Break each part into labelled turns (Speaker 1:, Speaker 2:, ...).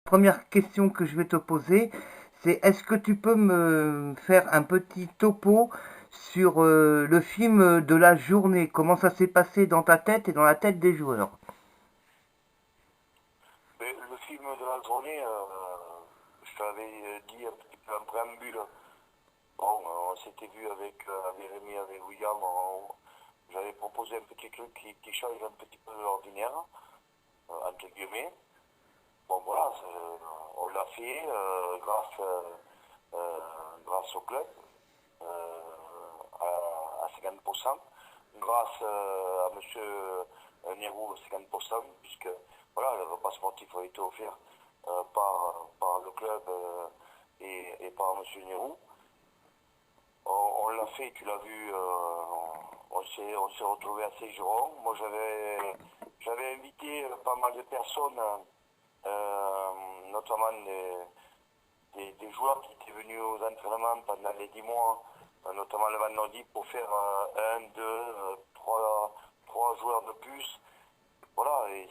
Speaker 1: première question que je vais te poser, c'est est-ce que tu peux me faire un petit topo sur le film de la journée? Comment ça s'est passé dans ta tête et dans la tête des joueurs?
Speaker 2: Mais le film de la journée, je t'avais dit un petit peu en préambule. Bon, on s'était vu avec Rémi, avec William. J'avais proposé un petit truc qui change un petit peu de l'ordinaire, entre guillemets. Bon, voilà, on l'a fait euh, grâce au club, à 50%, grâce à monsieur Nérou, 50%, puisque voilà, le repas sportif a été offert par le club et par monsieur Nérou. On l'a fait, tu l'as vu, on s'est retrouvé à Saint-Giron. Moi, j'avais invité pas mal de personnes, euh, notamment des joueurs qui étaient venus aux entraînements pendant les 10 mois, notamment le vendredi, pour faire un, deux, trois joueurs de plus. Voilà, et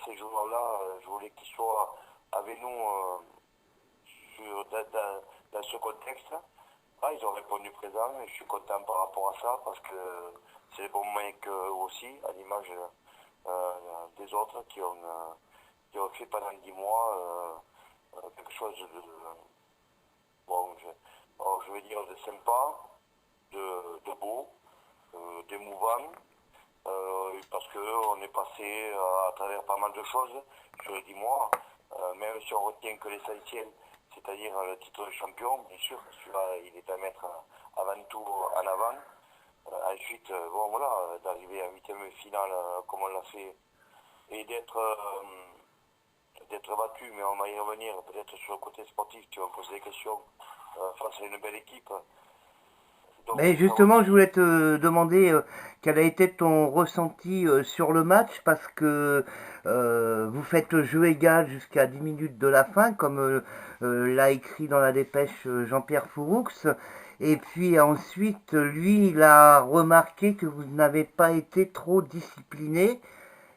Speaker 2: ces joueurs-là, je voulais qu'ils soient avec nous dans ce contexte. Ah, ils ont répondu présent et je suis content par rapport à ça parce que c'est les bons moyens qu'eux aussi, à l'image des autres qui ont fait pendant 10 mois quelque chose de, bon, alors, je vais dire de sympa, de beau, d'émouvant, parce qu'on est passé à travers pas mal de choses sur les 10 mois, même si on retient que l'essentiel, c'est-à-dire le titre de champion, bien sûr, celui-là il est à mettre avant tout en avant. Ensuite, bon voilà, d'arriver en huitième finale comme on l'a fait et d'être battu, mais on va y revenir peut-être sur le côté sportif, tu vas me poser des questions face à une belle équipe. Donc
Speaker 1: Mais
Speaker 2: ça aussi,
Speaker 1: justement, je voulais te demander quel a été ton ressenti sur le match parce que vous faites jeu égal jusqu'à 10 minutes de la fin, comme l'a écrit dans la dépêche Jean-Pierre Fouroux. Et puis ensuite, lui, il a remarqué que vous n'avez pas été trop discipliné.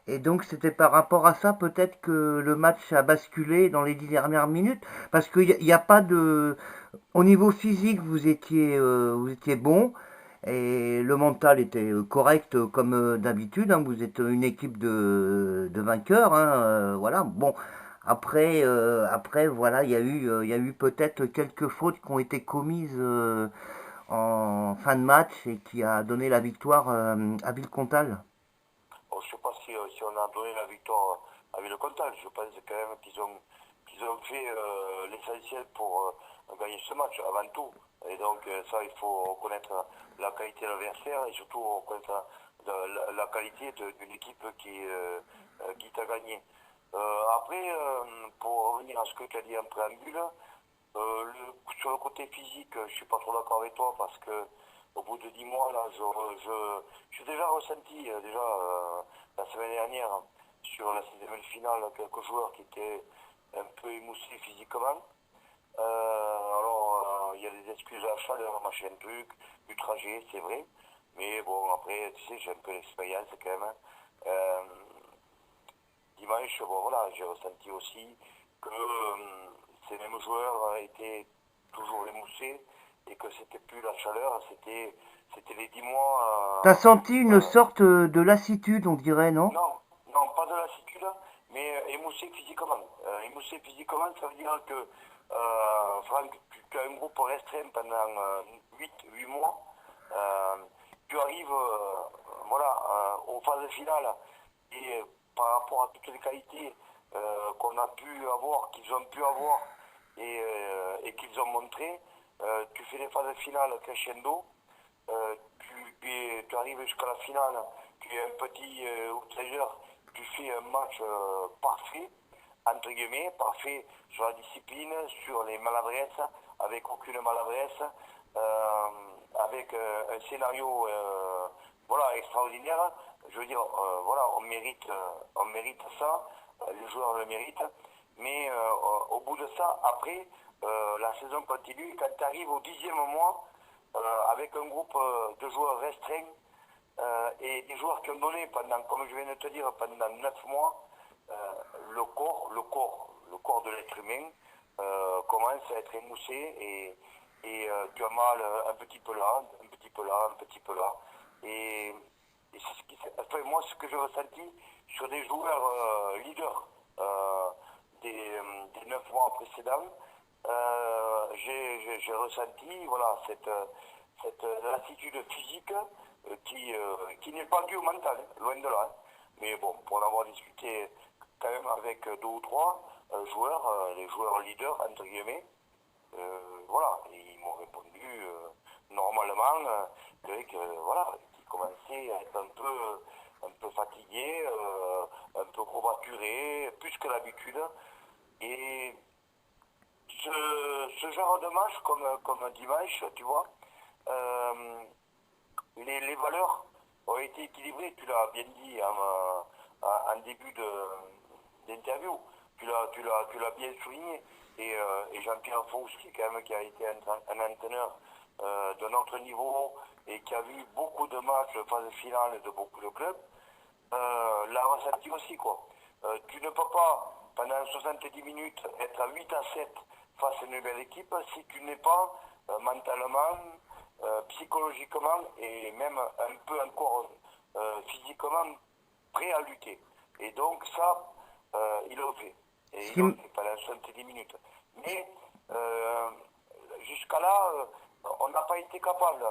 Speaker 1: Et donc c'était par rapport à ça peut-être que le match a basculé dans les 10 dernières minutes, parce qu'il n'y a pas de... Au niveau physique, vous étiez bon, et le mental était correct comme d'habitude, hein. Vous êtes une équipe de vainqueurs, hein, voilà. Bon, après, voilà, il y a eu peut-être quelques fautes qui ont été commises en fin de match et qui a donné la victoire à Villecontal.
Speaker 2: bon, je ne sais pas si on a donné la victoire avec le Cantal. Je pense quand même qu'ils ont fait l'essentiel pour gagner ce match avant tout. Et donc ça, il faut reconnaître la qualité de l'adversaire et surtout reconnaître la qualité d'une équipe qui t'a gagné. Après, pour revenir à ce que tu as dit en préambule, sur le côté physique, je suis pas trop d'accord avec toi parce que au bout de 10 mois, là, j'ai déjà ressenti, la semaine dernière, sur la sixième finale, quelques joueurs qui étaient un peu émoussés physiquement. Alors, il y a des excuses à la chaleur, machin truc, du trajet, c'est vrai. Mais bon, après, tu sais, j'ai un peu d'expérience quand même, hein. Dimanche, bon voilà, j'ai ressenti aussi que ces mêmes joueurs étaient toujours émoussés et que c'était plus la chaleur, c'était les 10
Speaker 1: T'as
Speaker 2: mois.
Speaker 1: senti une sorte de lassitude, on dirait, non?
Speaker 2: Non, non, pas de lassitude, mais émoussé physiquement. Émoussé physiquement, ça veut dire que Franck, tu as un groupe restreint pendant 8 mois. Euh, Tu arrives voilà, aux phases finales et par rapport à toutes les qualités qu'on a pu avoir, qu'ils ont pu avoir et qu'ils ont montré, tu fais les phases finales crescendo, tu arrives jusqu'à la finale, tu es un petit outsider, tu fais un match parfait, entre guillemets, parfait sur la discipline, sur les maladresses, avec aucune maladresse, euh, avec un scénario voilà, extraordinaire. Je veux dire, voilà, on mérite ça, les joueurs le méritent, mais au bout de ça, après, la saison continue, quand tu arrives au 10e mois, avec un groupe de joueurs restreints et des joueurs qui ont donné pendant, comme je viens de te dire, pendant 9 mois, euh, le corps, le corps de l'être humain commence à être émoussé et tu as mal un petit peu là, un petit peu là, un petit peu là. Et c'est ce qui, enfin, moi, ce que j'ai ressenti sur des joueurs leaders des 9 mois précédents, j'ai ressenti voilà, cette lassitude physique qui n'est pas due au mental, loin de là. Mais bon, pour en avoir discuté quand même avec deux ou trois joueurs, les joueurs leaders, entre guillemets, voilà, ils m'ont répondu normalement voilà, qu'ils commençaient à être un peu fatigués, un peu courbaturés, plus que d'habitude. Et ce genre de match comme dimanche, tu vois, les valeurs ont été équilibrées, tu l'as bien dit en début d'interview, tu l'as bien souligné. Et Jean-Pierre Faux, qui a été un entraîneur d'un autre niveau et qui a vu beaucoup de matchs de phase finale de beaucoup de clubs, l'a ressenti aussi, quoi. Tu ne peux pas, pendant 70 minutes, être à 8 à 7 face à une belle équipe si tu n'es pas mentalement, psychologiquement et même un peu encore physiquement prêt à lutter. Et donc ça, il le fait. Et il le fait pendant 70 minutes. Mais jusqu'à là, on n'a pas été capable.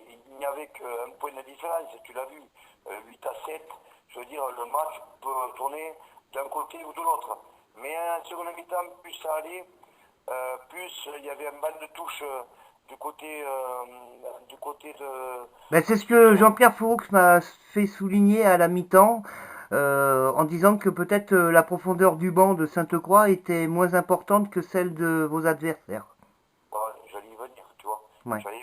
Speaker 2: Il n'y avait qu'un point de différence, tu l'as vu, 8 à 7. Je veux dire, le match peut tourner d'un côté ou de l'autre. Mais en seconde mi-temps, plus ça allait, plus il y avait un banc de touche du côté de...
Speaker 1: Ben, c'est ce que Jean-Pierre Fouroux m'a fait souligner à la mi-temps, en disant que peut-être la profondeur du banc de Sainte-Croix était moins importante que celle de vos adversaires.
Speaker 2: J'allais y venir, tu vois.
Speaker 1: Ouais.
Speaker 2: J'allais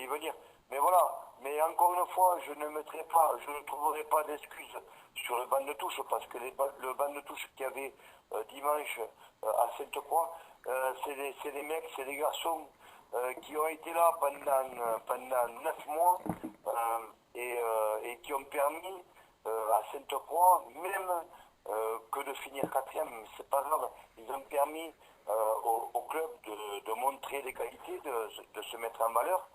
Speaker 2: y venir. Mais voilà, mais encore une fois, je ne trouverai pas d'excuses sur le banc de touche, parce que le banc de touche qu'il y avait dimanche à Sainte-Croix, c'est des mecs, c'est des garçons qui ont été là pendant 9 mois et qui ont permis à Sainte-Croix, même que de finir quatrième, c'est pas grave, ils ont permis au club de montrer des qualités, de se mettre en valeur.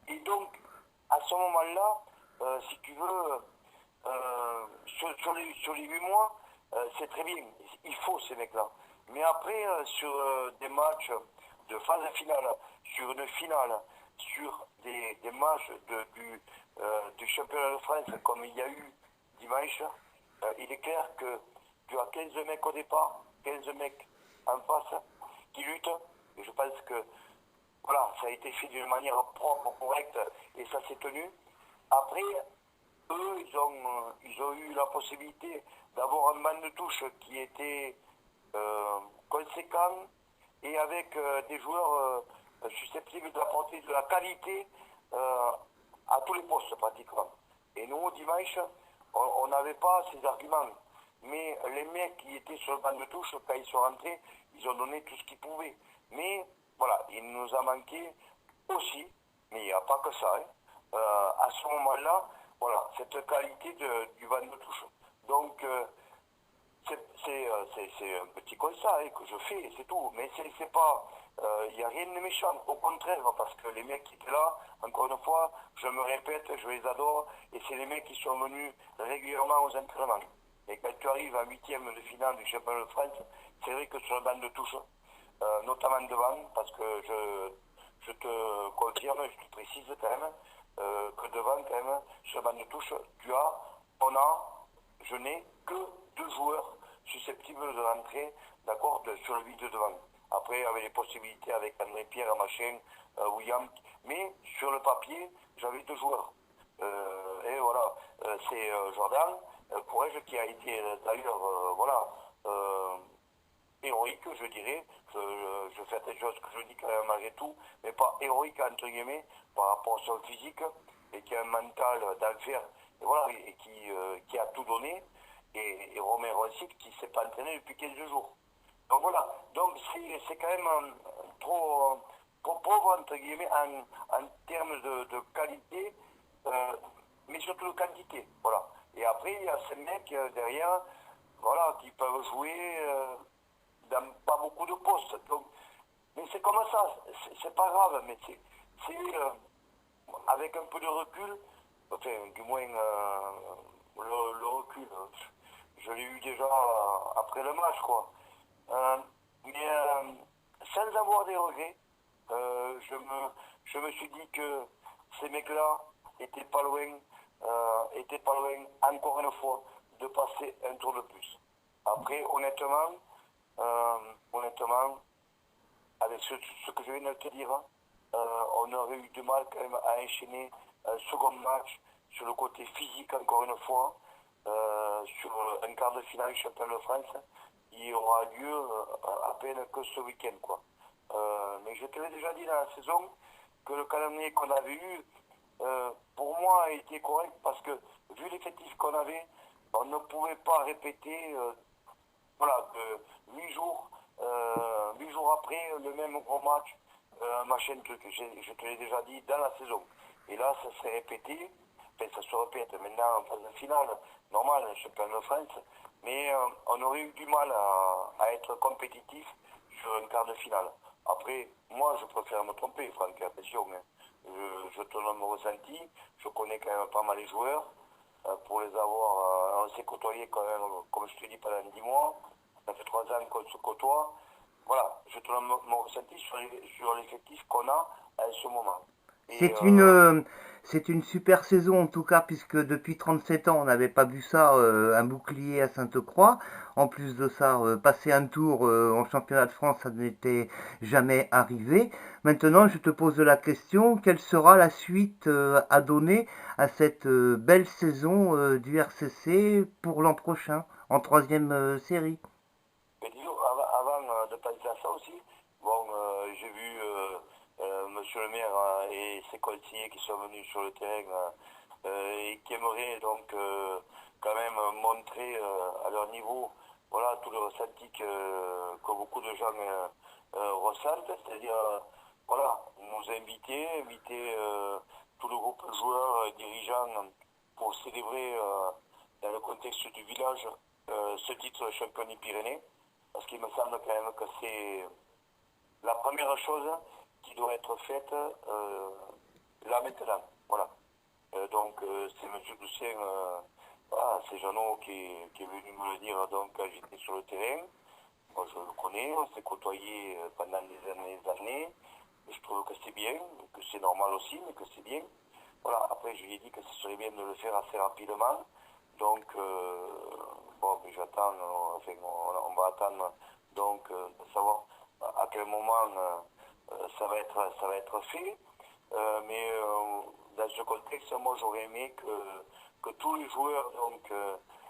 Speaker 2: Et donc, à ce moment-là, si tu veux, sur les 8 mois, c'est très bien, il faut ces mecs-là. Mais après, sur des matchs de phase finale, sur une finale, sur des matchs du championnat de France, comme il y a eu dimanche, il est clair que tu as 15 mecs au départ, 15 mecs en face qui luttent, et je pense que voilà, ça a été fait d'une manière propre, correcte, et ça s'est tenu. Après, eux, ils ont eu la possibilité d'avoir un banc de touche qui était conséquent et avec des joueurs susceptibles d'apporter de la qualité à tous les postes pratiquement. Et nous, dimanche, on n'avait pas ces arguments. Mais les mecs qui étaient sur le banc de touche, quand ils sont rentrés, ils ont donné tout ce qu'ils pouvaient. Mais voilà, il nous a manqué aussi, mais il n'y a pas que ça, hein, à ce moment-là, voilà, cette qualité du banc de touche. Donc, c'est un petit constat hein, que je fais, c'est tout. Mais c'est pas, il n'y a rien de méchant, au contraire, parce que les mecs qui étaient là, encore une fois, je me répète, je les adore, et c'est les mecs qui sont venus régulièrement aux entraînements. Et quand tu arrives en 8e de finale du championnat de France, c'est vrai que sur le banc de touche, notamment devant, parce que je te confirme, je te précise quand même, que devant quand même, sur le banc de touche, je n'ai que 2 joueurs susceptibles de rentrer, d'accord, sur le vide de devant. Après, avec les possibilités avec André Pierre, machin, William, mais sur le papier, j'avais 2 joueurs. Et voilà, c'est Jordan, Courage qui a été d'ailleurs, voilà, héroïque, je dirais. Je fais des choses que je dis quand même malgré tout, mais pas héroïque entre guillemets par rapport à son physique et qui a un mental d'enfer et voilà et qui a tout donné et Romain aussi qui s'est pas entraîné depuis 15 jours. Donc voilà, donc c'est quand même trop pauvre entre guillemets en termes de qualité, mais surtout de quantité. Voilà. Et après il y a ces mecs derrière, voilà, qui peuvent jouer. poste. Donc, mais c'est comme ça, c'est pas grave, mais avec un peu de recul, enfin, du moins le recul, je l'ai eu déjà après le match, quoi. Euh, mais sans avoir des regrets, je me suis dit que ces mecs-là étaient pas loin, encore une fois, de passer un tour de plus. Après, honnêtement, avec ce que je viens de te dire, on aurait eu du mal quand même à enchaîner un second match sur le côté physique, encore une fois, sur un quart de finale championnat de France. Il aura lieu à peine que ce week-end, quoi. Mais je te l'ai déjà dit dans la saison que le calendrier qu'on avait eu, pour moi, a été correct parce que vu l'effectif qu'on avait, on ne pouvait pas répéter voilà, 8 jours après le même gros match, machin truc. Je te l'ai déjà dit dans la saison. Et là, ça s'est répété, enfin, ça se répète maintenant en phase de finale, normal, championnat de France, mais on aurait eu du mal à être compétitif sur un quart de finale. Après, moi, je préfère me tromper, Franck, attention. Hein. Je te donne mon ressenti, je connais quand même pas mal les joueurs. Pour les avoir, on s'est côtoyé quand même, comme je te dis, pendant 10 mois. Ça fait 3 ans qu'on se côtoie. Voilà, je te donne mon ressenti sur l'effectif qu'on a à ce moment. Et
Speaker 1: C'est une super saison en tout cas, puisque depuis 37 ans, on n'avait pas vu ça, un bouclier à Sainte-Croix. En plus de ça, passer un tour en championnat de France, ça n'était jamais arrivé. Maintenant, je te pose la question, quelle sera la suite à donner à cette belle saison du RCC pour l'an prochain, en troisième série?
Speaker 2: mais disons, avant de penser à ça aussi, bon, j'ai vu Monsieur le maire et ses conseillers qui sont venus sur le terrain et qui aimeraient donc quand même montrer à leur niveau voilà, tout le ressenti que beaucoup de gens ressentent, c'est-à-dire voilà, nous inviter tout le groupe de joueurs, dirigeants pour célébrer dans le contexte du village ce titre de champion des Pyrénées, parce qu'il me semble quand même que c'est la première chose qui doit être faite là maintenant. Voilà. Donc c'est M. Doucet, voilà, c'est Jeannot qui est venu me le dire donc quand j'étais sur le terrain. Moi je le connais, on s'est côtoyé pendant des années. Et je trouve que c'est bien, que c'est normal aussi, mais que c'est bien. Voilà, après je lui ai dit que ce serait bien de le faire assez rapidement. Donc bon, mais j'attends, enfin, on va attendre donc de savoir à quel moment ça va être fait. Mais dans ce contexte, moi j'aurais aimé que tous les joueurs donc,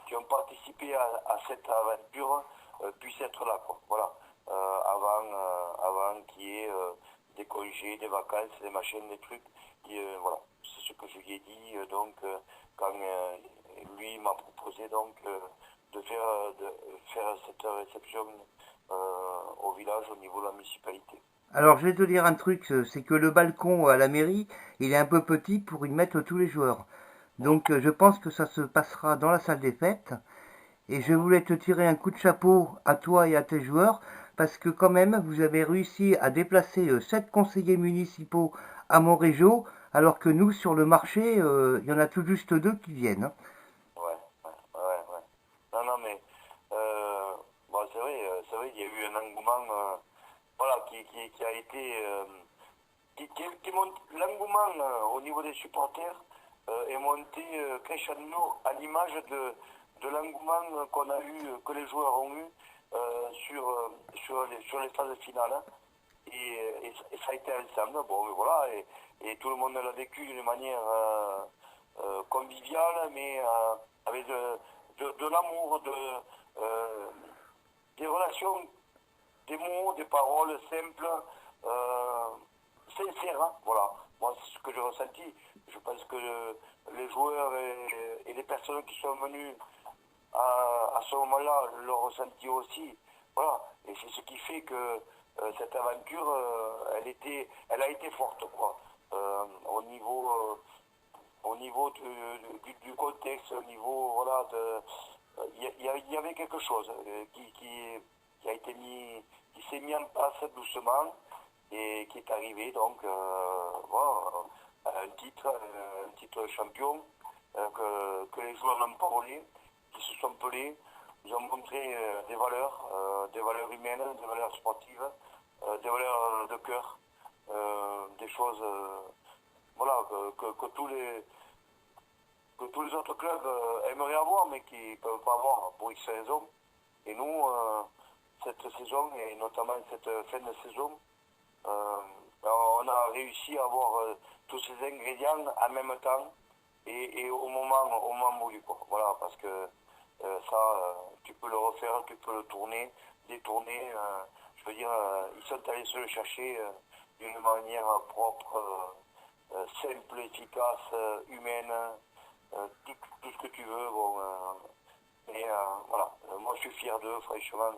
Speaker 2: qui ont participé à cette aventure puissent être là, quoi. Voilà. Avant qu'il y ait des congés, des vacances, des machines, des trucs. Voilà. C'est ce que je lui ai dit donc quand lui m'a proposé donc de faire cette réception au village au niveau de la municipalité.
Speaker 1: Alors, je vais te dire un truc, c'est que le balcon à la mairie, il est un peu petit pour y mettre tous les joueurs. Donc, je pense que ça se passera dans la salle des fêtes. Et je voulais te tirer un coup de chapeau à toi et à tes joueurs, parce que quand même, vous avez réussi à déplacer 7 conseillers municipaux à Montrégeau, alors que nous, sur le marché, il y en a tout juste 2 qui viennent. Hein.
Speaker 2: Ouais. Non, non, mais bon, c'est vrai, il y a eu un engouement, voilà, qui a été, qui monte, l'engouement au niveau des supporters est monté crescendo à l'image de l'engouement qu'on a eu, que les joueurs ont eu sur les phases finales. Hein. Et ça a été ensemble, bon, voilà, et tout le monde l'a vécu d'une manière conviviale, mais avec de l'amour, des relations, des mots, des paroles simples, euh, sincères, hein, voilà. Moi, c'est ce que j'ai ressenti. Je pense que les joueurs et les personnes qui sont venues à ce moment-là l'ont ressenti aussi. Voilà. Et c'est ce qui fait que cette aventure, elle a été forte, quoi. Au niveau du contexte, au niveau, voilà, il y avait quelque chose qui a été mis, qui s'est mis en place doucement et qui est arrivé donc voilà, un titre champion que les joueurs n'ont pas volé, qui se sont pelés, ils ont montré des valeurs humaines, des valeurs sportives, des valeurs de cœur, des choses voilà, que tous les autres clubs aimeraient avoir mais qui ne peuvent pas avoir pour X raisons. Et nous, cette saison, et notamment cette fin de saison, on a réussi à avoir tous ces ingrédients en même temps et au moment voulu, quoi. Voilà, parce que ça, tu peux le refaire, tu peux le tourner, détourner. Je veux dire, ils sont allés se le chercher d'une manière propre, simple, efficace, humaine, tout ce que tu veux. Bon, mais voilà, moi je suis fier d'eux, franchement.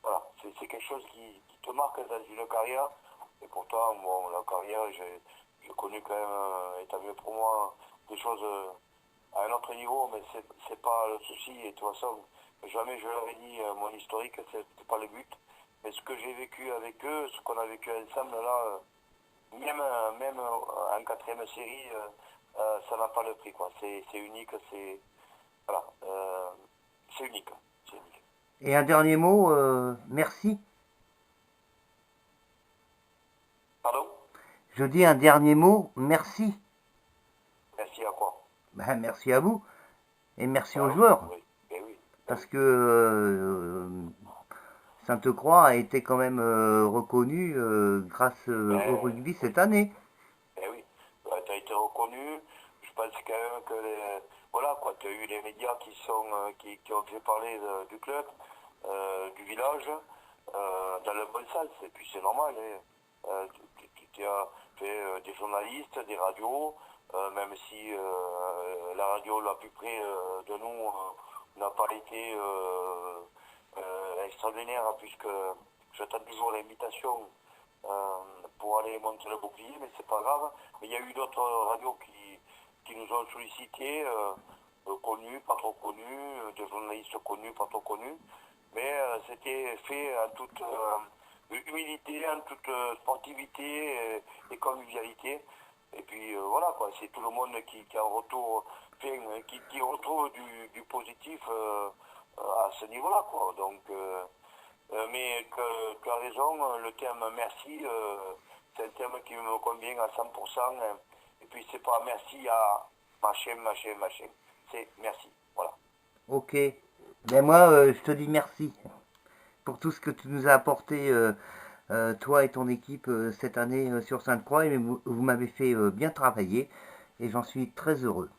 Speaker 2: Voilà, c'est quelque chose qui te marque dans une carrière. Et pourtant, bon, la carrière, j'ai connu quand même, et tant mieux pour moi, des choses à un autre niveau, mais c'est pas le souci. Et de toute façon, jamais je leur ai dit mon historique, c'est pas le but. Mais ce que j'ai vécu avec eux, ce qu'on a vécu ensemble, là, même en quatrième série, ça n'a pas le prix, quoi. C'est unique, c'est voilà, c'est unique, c'est unique.
Speaker 1: Et un dernier mot, merci.
Speaker 2: Pardon?
Speaker 1: Je dis un dernier mot, merci.
Speaker 2: Merci à quoi?
Speaker 1: Ben, merci à vous et merci aux
Speaker 2: Oui,
Speaker 1: joueurs.
Speaker 2: oui, ben oui.
Speaker 1: Parce que Sainte-Croix a été quand même reconnu grâce au rugby cette année.
Speaker 2: Ben oui, tu as été reconnu. Je pense quand même que voilà quoi, tu as eu les médias qui ont fait parler du club, du village, dans le bon sens. Et puis c'est normal. Hein. Tu as fait des journalistes, des radios, même si la radio la plus près de nous n'a pas été extraordinaire, puisque j'attends toujours l'invitation pour aller monter le bouclier, mais c'est pas grave. Mais il y a eu d'autres radios qui nous ont sollicités, connus, pas trop connus, des journalistes connus, pas trop connus, mais c'était fait en toute humilité, en toute sportivité et convivialité. Et puis voilà quoi, c'est tout le monde qui en retour, qui retrouve du positif à ce niveau-là quoi. Donc mais tu as raison, le terme merci, c'est un terme qui me convient à 100%. Et puis c'est pas merci à machin. C'est merci. Voilà.
Speaker 1: Ok. Ben moi, je te dis merci pour tout ce que tu nous as apporté, toi et ton équipe, cette année sur Sainte-Croix. Et vous m'avez fait bien travailler et j'en suis très heureux.